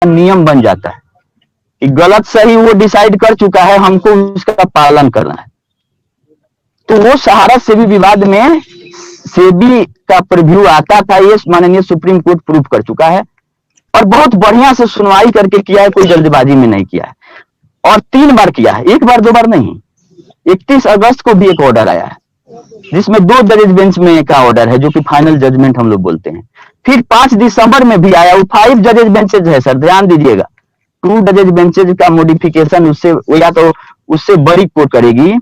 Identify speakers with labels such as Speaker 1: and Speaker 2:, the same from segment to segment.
Speaker 1: नियम बन जाता है कि गलत सही वो डिसाइड कर चुका है, हमको उसका पालन करना है। तो वो सहारा सेबी विवाद में सेबी का प्रीव्यू आता था, ये माननीय सुप्रीम कोर्ट प्रूव कर चुका है और बहुत बढ़िया से सुनवाई करके किया है, कोई जल्दबाजी में नहीं किया है और 3 बार किया है, 1 बार 2 बार नहीं। 31 अगस्त को भी एक ऑर्डर आया है जिसमें 2 जजेज बेंच में का ऑर्डर है जो कि फाइनल जजमेंट हम लोग बोलते हैं। फिर 5 दिसंबर में भी आया, वो 5 जजेज बेंचेज है सर, ध्यान दीजिएगा। 2 जजेज बेंचेज का मॉडिफिकेशन उससे या तो उससे बड़ी कोर्ट करेगी,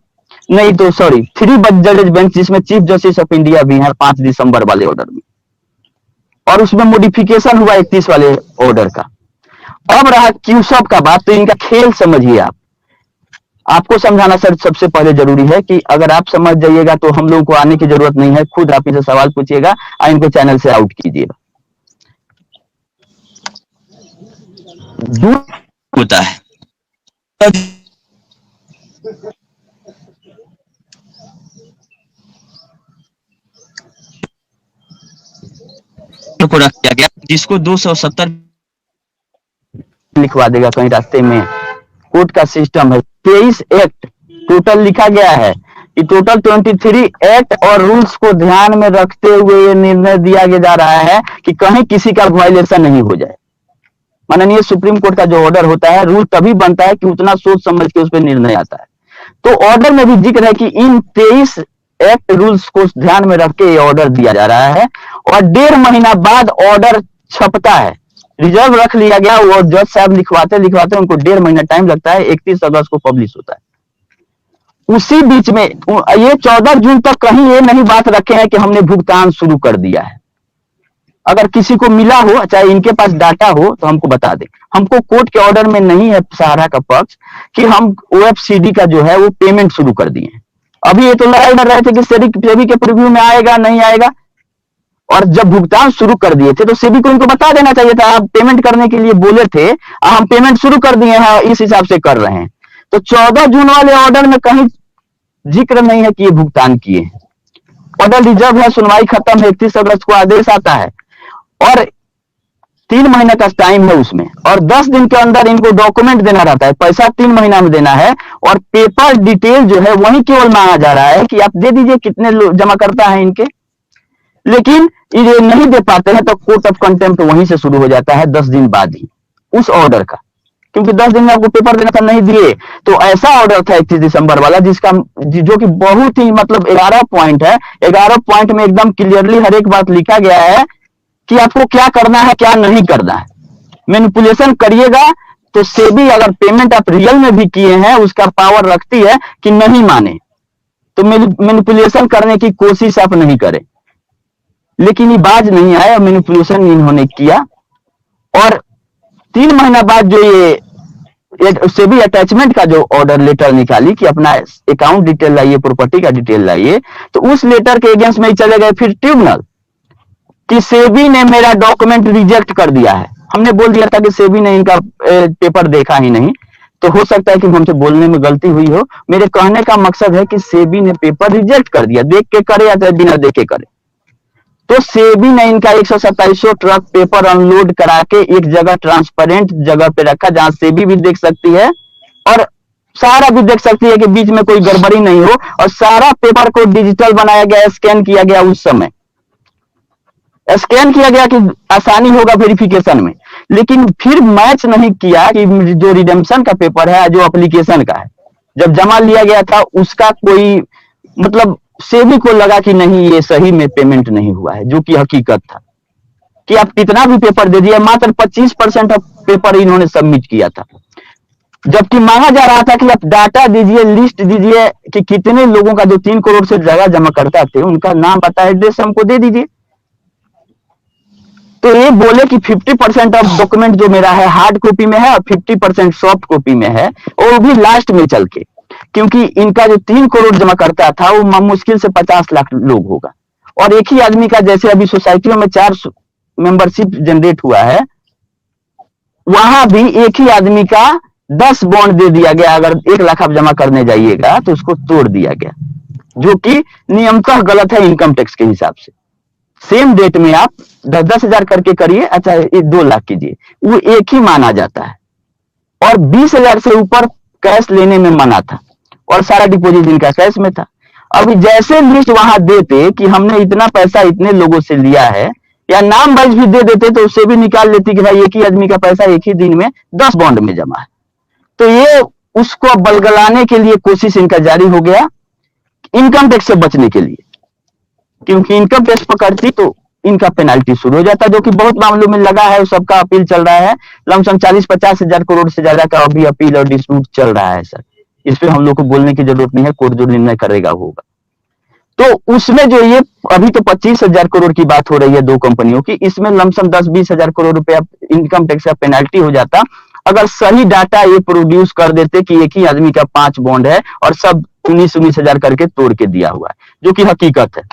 Speaker 1: नहीं तो सॉरी 3 जजेज बेंच जिसमें चीफ जस्टिस ऑफ इंडिया भी है 5 दिसंबर वाले ऑर्डर में, और उसमें मॉडिफिकेशन हुआ 31 वाले ऑर्डर का। अब रहा क्यूसब का बात, तो इनका खेल समझिए आप। आपको समझाना सर सबसे पहले जरूरी है कि अगर आप समझ जाइएगा तो हम लोगों को आने की जरूरत नहीं है, खुद आप इनसे सवाल पूछिएगा और इनको चैनल से आउट कीजिएगा। होता है को रख दिया गया जिसको 270 लिखवा देगा कहीं रास्ते में। कोर्ट का सिस्टम है, 23 एक्ट टोटल लिखा गया है कि टोटल 23 एक्ट और रूल्स को ध्यान में रखते हुए ये निर्णय दिया जा रहा है कि कहीं किसी का वायलेशन नहीं हो जाए। माननीय सुप्रीम कोर्ट का जो ऑर्डर होता है, रूल तभी बनता है कि उतना सोच समझ के उस पर निर्णय आता है। तो ऑर्डर में भी जिक्र है कि इन 23 एक्ट रूल्स को ध्यान में रख के ये ऑर्डर दिया जा रहा है और 1.5 महीना बाद ऑर्डर छपता है, रिजर्व रख लिया गया। वो जज साहब लिखवाते उनको 1.5 महीना टाइम लगता है, 31 अगस्त को पब्लिश होता है। उसी बीच में ये 14 जून तक कहीं ये नहीं बात रखे हैं कि हमने भुगतान शुरू कर दिया है। अगर किसी को मिला हो, चाहे इनके पास डाटा हो, तो हमको बता दे। हमको कोर्ट के ऑर्डर में नहीं है सहारा का पक्ष कि हम ओएफसीडी का जो है वो पेमेंट शुरू कर दिए। अभी ये तो लड़ाई लड़ रहे थे कि सेबी के प्रीव्यू में आएगा नहीं आएगा, और जब भुगतान शुरू कर दिए थे तो सेबी को इनको बता देना चाहिए था। आप पेमेंट करने के लिए बोले थे, हम पेमेंट शुरू कर दिए हैं, इस हिसाब से कर रहे हैं। तो 14 जून वाले ऑर्डर में कहीं जिक्र नहीं है कि ये भुगतान किए हैं। ऑर्डर रिजर्व है, सुनवाई खत्म है, 31 अगस्त को आदेश आता है और 3 महीने का टाइम है उसमें, और 10 दिन के अंदर इनको डॉक्यूमेंट देना रहता है। पैसा 3 महीना में देना है और पेपर डिटेल जो है वही केवल मांगा जा रहा है कि आप दे दीजिए कितने जमा करता है इनके, लेकिन ये नहीं दे पाते हैं तो कोर्ट ऑफ कंटेम्प्ट वहीं से शुरू हो जाता है 10 दिन बाद ही उस ऑर्डर का, क्योंकि 10 दिन में आपको पेपर देना था, नहीं दिए। तो ऐसा ऑर्डर था 31 दिसंबर वाला जिसका जो कि बहुत ही मतलब 11 पॉइंट है। 11 पॉइंट में एकदम क्लियरली हर एक बात लिखा गया है कि आपको क्या करना है क्या नहीं करना है। मैनिपुलेशन करिएगा तो सेबी अगर पेमेंट आप रियल में भी किए हैं उसका पावर रखती है कि नहीं माने, तो मैनिपुलेशन करने की कोशिश आप नहीं करें। लेकिन ये बाज नहीं आया, मैनिपुलेशन इन्होंने किया और 3 महीना बाद जो ये सेबी अटैचमेंट का जो ऑर्डर लेटर निकाली कि अपना अकाउंट डिटेल लाइए, प्रॉपर्टी का डिटेल लाइए, तो उस लेटर के अगेंस्ट में चले गए फिर ट्रिब्यूनल कि सेबी ने मेरा डॉक्यूमेंट रिजेक्ट कर दिया है। हमने बोल दिया था कि सेबी ने इनका पेपर देखा ही नहीं, तो हो सकता है कि हमसे बोलने में गलती हुई हो। मेरे कहने का मकसद है कि सेबी ने पेपर रिजेक्ट कर दिया, देख के करे या बिना देखे करे। तो सेबी ने इनका 127 ट्रक पेपर अनलोड करा के एक जगह ट्रांसपेरेंट जगह पे रखा जहां सेबी भी देख सकती है और सारा भी देख सकती है कि बीच में कोई गड़बड़ी नहीं हो, और सारा पेपर को डिजिटल बनाया गया, स्कैन किया गया। उस समय स्कैन किया गया कि आसानी होगा वेरिफिकेशन में, लेकिन फिर मैच नहीं किया कि जो रिडेम्पशन का पेपर है जो एप्लीकेशन का है, जब जमा लिया गया था उसका कोई मतलब सेबी को लगा कि नहीं ये सही में पेमेंट नहीं हुआ है, जो कि हकीकत था कि आप कितना भी पेपर दे दिए, मात्र 25% ऑफ पेपर इन्होंने सबमिट किया था। जबकि मांगा जा रहा था कि आप डाटा दीजिए, लिस्ट दीजिए कि कितने लोगों का जो 3 करोड़ से ज्यादा जमा करता थे उनका नाम पता एड्रेस हमको दे दीजिए। तो ये बोले कि 50% ऑफ डॉक्यूमेंट जो मेरा है हार्ड कॉपी में है और 50% सॉफ्ट कॉपी में है, और भी लास्ट में चल के, क्योंकि इनका जो 3 करोड़ जमा करता था वो मुश्किल से 50 लाख लोग होगा, और एक ही आदमी का जैसे अभी सोसाइटियों में 4 मेंबरशिप जनरेट हुआ है, वहां भी एक ही आदमी का 10 बॉन्ड दे दिया गया। अगर 1 लाख आप जमा करने जाइएगा तो उसको तोड़ दिया गया, जो कि नियमतः गलत है इनकम टैक्स के हिसाब से। सेम डेट में आप 10,000 करके करिए, अच्छा ये 2 लाख कीजिए, वो एक ही माना जाता है। और 20,000 से ऊपर कैश लेने में मना था और सारा डिपॉजिट इनका कैश में था। अभी जैसे लिस्ट वहां देते कि हमने इतना पैसा इतने लोगों से लिया है, या नाम वाइज भी दे देते तो उससे भी निकाल लेती कि भाई एक ही आदमी का पैसा एक ही दिन में 10 बॉन्ड में जमा है। तो ये उसको बलगलाने के लिए कोशिश इनका जारी हो गया, इनकम टैक्स से बचने के लिए, क्योंकि इनकम टैक्स पकड़ती तो इनका पेनाल्टी शुरू हो जाता, जो कि बहुत मामलों में लगा है, सबका अपील चल रहा है। लमसम 40-50 हजार करोड़ से ज्यादा का अभी अपील और डिस्प्यूट चल रहा है सर। इस पे हम लोग को बोलने की जरूरत नहीं है, कोर्ट जो निर्णय करेगा होगा। तो उसमें जो ये अभी तो 25,000 करोड़ की बात हो रही है 2 कंपनियों की, इसमें लमसम 10-20 हजार करोड़ रुपया इनकम टैक्स का पेनाल्टी हो जाता अगर सही डाटा ये प्रोड्यूस कर देते कि एक ही आदमी का 5 बॉन्ड है और सब 19-19 हजार करके तोड़ के दिया हुआ है, जो कि हकीकत है।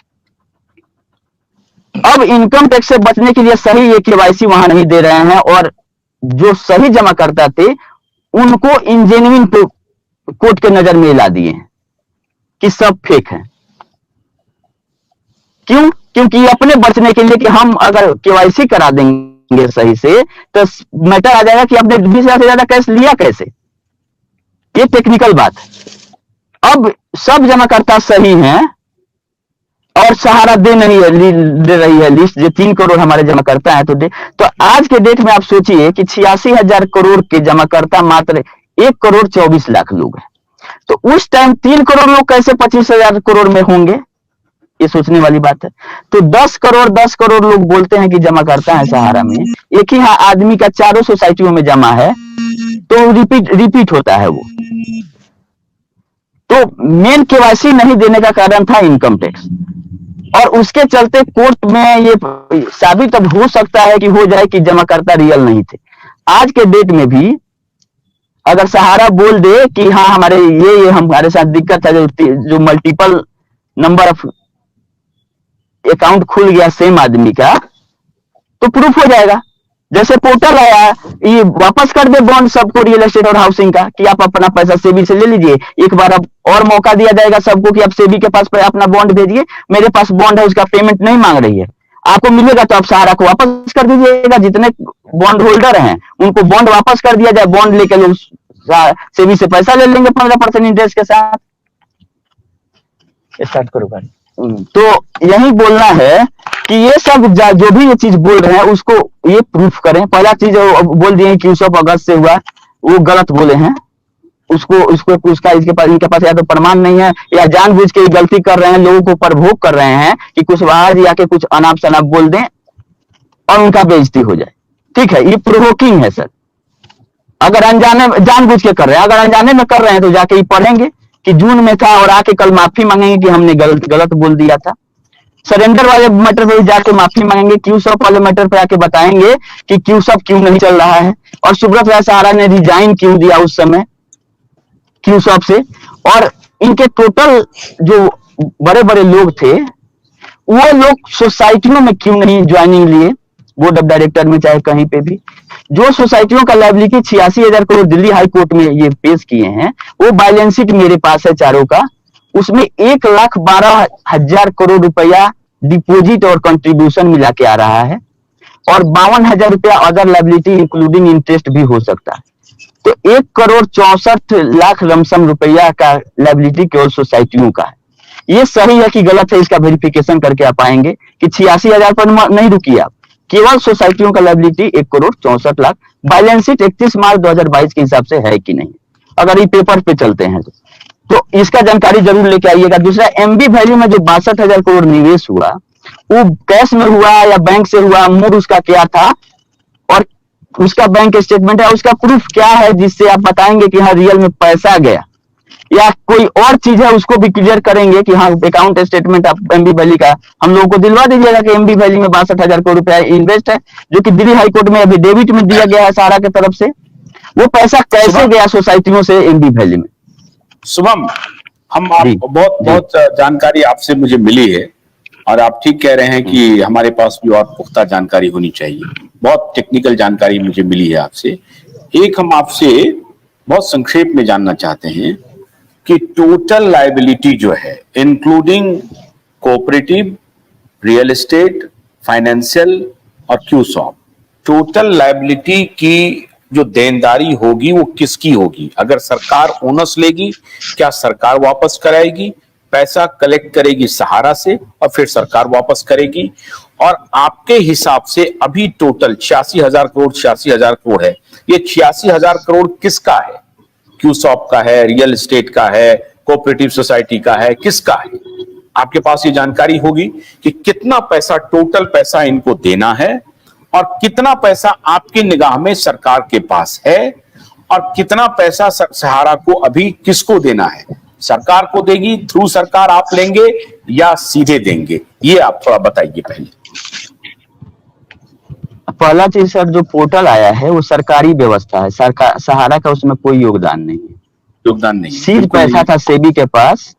Speaker 1: अब इनकम टैक्स से बचने के लिए सही ये केवाईसी वहां नहीं दे रहे हैं, और जो सही जमा करता थे उनको इंजेन्युइन कोर्ट के नजर में ला दिए हैं कि सब फेक है। क्यों? क्योंकि अपने बचने के लिए कि हम अगर केवाईसी करा देंगे सही से तो मैटर आ जाएगा कि आपने 20,000 से ज्यादा कैश लिया कैसे। ये टेक्निकल बात है। अब सब जमाकर्ता सही हैं और सहारा दे रही है लिस्ट, जो 3 करोड़ हमारे जमाकर्ता हैं। तो आज के डेट में आप सोचिए कि 86,000 करोड़ के जमाकर्ता मात्र 1 करोड़ 24 लाख लोग हैं। तो उस टाइम 3 करोड़ लोग कैसे 25,000 करोड़ में होंगे, ये सोचने वाली बात है। तो 10 करोड़ लोग बोलते हैं कि जमा करता है सहारा में, एक ही आदमी का चारों सोसाइटियों में जमा है, तो रिपीट होता है वो। तो मेन केवाईसी नहीं देने का कारण था इनकम टैक्स, और उसके चलते कोर्ट में ये साबित अब हो सकता है कि हो जाए कि जमाकर्ता रियल नहीं थे। आज के डेट में भी अगर सहारा बोल दे कि हाँ हमारे ये हमारे साथ दिक्कत है, जो मल्टीपल नंबर ऑफ अकाउंट खुल गया सेम आदमी का, तो प्रूफ हो जाएगा। जैसे पोर्टल आया, ये वापस कर दे बॉन्ड सबको, रियल एस्टेट और हाउसिंग का, कि आप अपना पैसा सेबी से ले लीजिए। एक बार अब और मौका दिया जाएगा सबको कि आप सेबी के पास अपना बॉन्ड भेजिए, मेरे पास बॉन्ड है उसका पेमेंट नहीं मांग रही है, आपको मिलेगा तो आप सहारा को वापस कर दीजिएगा। जितने बॉन्ड होल्डर हैं उनको बॉन्ड वापस कर दिया जाए, बॉन्ड लेकर लोग सेबी से पैसा ले लेंगे 15% इंटरेस्ट के साथ। स्टार्ट करो भाई। तो यही बोलना है कि ये सब जो भी ये चीज बोल रहे हैं उसको ये प्रूफ करें। पहला चीज बोल दिए कि 100 अगस्त से हुआ, वो गलत बोले हैं। उसको उसका इनके पास या तो प्रमाण नहीं है, या जानबूझ के गलती कर रहे हैं, लोगों को प्रभोग कर रहे हैं कि कुशवाहा जी आके कुछ अनाप शनाप बोल दें और उनका बेइज्जती हो जाए। ठीक है, ये प्रोवोकिंग है सर। अगर अनजाने जानबूझ के कर रहे हैं, अगर अनजाने में कर रहे हैं तो जाके ये पढ़ेंगे कि जून में था और आके कल माफी मांगेंगे कि हमने गलत बोल दिया था। सरेंडर वाले मैटर पे जाके माफी मांगेंगे, क्यूसॉप वाले मैटर पे आके बताएंगे कि क्यूसॉप क्यों नहीं चल रहा है, और सुब्रत राय सहारा ने रिजाइन क्यों दिया उस समय क्यूसॉप से। और इनके टोटल जो बड़े बड़े लोग थे वो लोग सोसाइटियों में क्यों नहीं ज्वाइनिंग लिए, बोर्ड ऑफ डायरेक्टर में चाहे कहीं पे भी। जो सोसाइटियों का liability 86,000 crore Delhi high court में ये पेश किए हैं, वो बैलेंस शीट मेरे पास है चारों का, उसमें 1,12,000 करोड़ रुपया डिपॉजिट और कंट्रीब्यूशन मिला के आ रहा है, और 52,000 रुपया अदर लायबिलिटी इंक्लूडिंग इंटरेस्ट भी हो सकता है। तो 1,64,00,000 लमसम रुपया का लायबिलिटी केवल सोसाइटियों का है। ये सही है कि गलत है, इसका वेरिफिकेशन करके आप आएंगे कि 86,000 पर नहीं रुकिए आप, केवल सोसाइटियों का लायबिलिटी 1,64,00,000 बैलेंस शीट 31 मार्च 2022 के हिसाब से है कि नहीं, अगर ये पेपर पे चलते हैं तो इसका जानकारी जरूर लेके आइएगा। दूसरा, एमबी वैल्यू में जो 62,000 करोड़ निवेश हुआ, वो कैश में हुआ या बैंक से हुआ, मूड उसका क्या था, और उसका बैंक स्टेटमेंट है, उसका प्रूफ क्या है जिससे आप बताएंगे कि हाँ रियल में पैसा गया, या कोई और चीज है उसको भी क्लियर करेंगे कि हाँ अकाउंट स्टेटमेंट आप एमबी वैली का हम लोगों को दिलवा दीजिएगा कि एमबी वैली में 62,000 करोड़ रुपया इन्वेस्ट है, जो कि दिल्ली हाई कोर्ट में अभी डेबिट में दिया गया है सहारा की तरफ से। वो पैसा कैसे गया सोसाइटियों से एमबी वैली में?
Speaker 2: शुभम, हम बहुत जानकारी आपसे मुझे मिली है, और आप ठीक कह रहे हैं कि हमारे पास भी और पुख्ता जानकारी होनी चाहिए। बहुत टेक्निकल जानकारी मुझे मिली है आपसे। एक हम आपसे बहुत संक्षेप में जानना चाहते हैं कि टोटल लायबिलिटी जो है, including cooperative, real estate financial और क्यूसॉप, टोटल लायबिलिटी की जो देनदारी होगी वो किसकी होगी? अगर सरकार ओनस लेगी, क्या सरकार वापस कराएगी? पैसा कलेक्ट करेगी सहारा से और फिर सरकार वापस करेगी। और आपके हिसाब से अभी टोटल 86,000 करोड़ है। ये 86,000 करोड़ किसका है? क्यूसॉप का है, रियल एस्टेट का है, कोऑपरेटिव सोसाइटी का है, किसका है? आपके पास ये जानकारी होगी कि कितना पैसा, टोटल पैसा इनको देना है और कितना पैसा आपकी निगाह में सरकार के पास है और कितना पैसा सहारा को अभी किसको देना है? सरकार को देगी, थ्रू सरकार आप लेंगे या सीधे देंगे? ये आप थोड़ा बताइए पहले।
Speaker 1: पहला चीज सर, जो पोर्टल आया है वो सरकारी व्यवस्था है, सरकार, सहारा का उसमें कोई योगदान नहीं है।
Speaker 2: योगदान नहीं,
Speaker 1: सीध पैसा था सेबी के पास,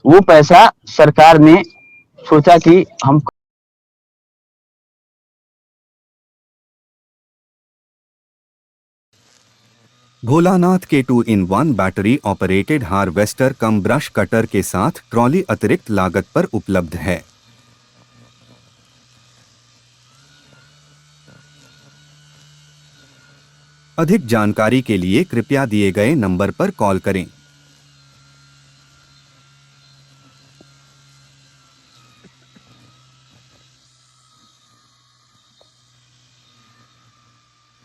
Speaker 1: वो पैसा सरकार ने सोचा कि हम
Speaker 3: भोलानाथ के 2-in-1 बैटरी ऑपरेटेड हार्वेस्टर कम ब्रश कटर के साथ ट्रॉली अतिरिक्त लागत पर उपलब्ध है। अधिक जानकारी के लिए कृपया दिए गए नंबर पर कॉल करें।